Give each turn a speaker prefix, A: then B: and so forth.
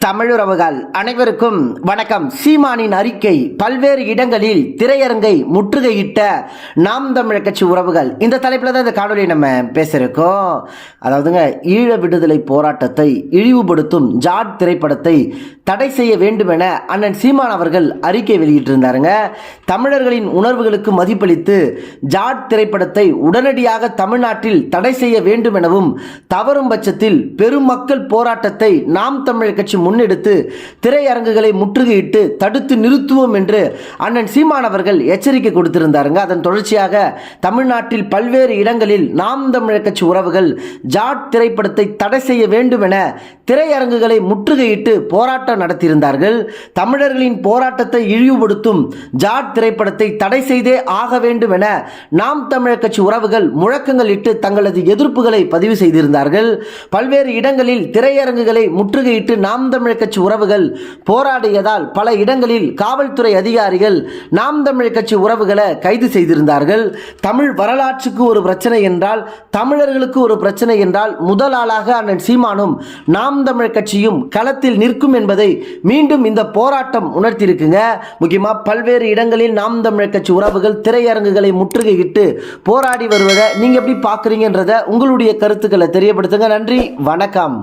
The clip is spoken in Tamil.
A: தமிழுறவுகள் அனைவருக்கும் வணக்கம். சீமானின் அறிக்கை, பல்வேறு இடங்களில் திரையரங்கை முற்றுகையிட்ட நாம் தமிழர் கட்சி உறவுகள், இந்த தலைப்பில் தான் இந்த காணொலியை நம்ம பேசியிருக்கோம். அதாவதுங்க, ஈழ விடுதலை போராட்டத்தை இழிவுபடுத்தும் ஜாட் திரைப்படத்தை தடை செய்ய வேண்டும் என அண்ணன் சீமான் அவர்கள் அறிக்கை வெளியிட்டிருந்தாருங்க. தமிழர்களின் உணர்வுகளுக்கு மதிப்பளித்து ஜாட் திரைப்படத்தை உடனடியாக தமிழ்நாட்டில் தடை செய்ய வேண்டும் எனவும், தவறும் பட்சத்தில் பெருமக்கள் போராட்டத்தை நாம் தமிழர் கட்சி முன்னெடுத்து திரையரங்குகளை முற்றுகையிட்டு தடுத்து நிறுத்துவோம் என்று அண்ணன் சீமான் அவர்கள் எச்சரிக்கை கொடுத்திருந்தாருங்க. அதன் தொடர்ச்சியாக தமிழ்நாட்டில் பல்வேறு இடங்களில் நாம் தமிழர் கட்சி உறவுகள் ஜாட் திரைப்படத்தை தடை செய்ய வேண்டும் என திரையரங்குகளை முற்றுகையிட்டு போராட்டம் நடத்தியிருந்தார்கள். தமிழர்களின் போராட்டத்தை இழிவுபடுத்தும் ஜாட் திரைப்படத்தை தடை செய்தே ஆக வேண்டும் என நாம் தமிழர் கட்சி உறவுகள் முழக்கங்கள் இட்டு தங்களது எதிர்ப்புகளை பதிவு செய்திருந்தார்கள். பல்வேறு இடங்களில் திரையரங்குகளை முற்றுகையிட்டு நாம் தமிழர் கட்சி உறவுகள் போராடியதால் பல இடங்களில் காவல்துறை அதிகாரிகள் நாம் தமிழர் கட்சி உறவுகளை கைது செய்திருந்தார்கள். தமிழ் வரலாற்றுக்கு ஒரு பிரச்சனை என்றால், தமிழர்களுக்கு ஒரு பிரச்சனை என்றால் முதல் ஆளாக அண்ணன் சீமானும் நாம் தமிழர் கட்சியும் களத்தில் நிற்கும் என்பதை மீண்டும் இந்த போராட்டம் உணர்த்தியிருக்குங்க. முக்கியமா பல்வேறு இடங்களில் நாம் தமிழர் கட்சி உறவுகள் திரையரங்குகளை முற்றுகையிட்டு போராடி வருவதை நீங்க எப்படி பார்க்குறீங்கன்றத உங்களுடைய கருத்துக்களை தெரியப்படுத்துங்க. நன்றி, வணக்கம்.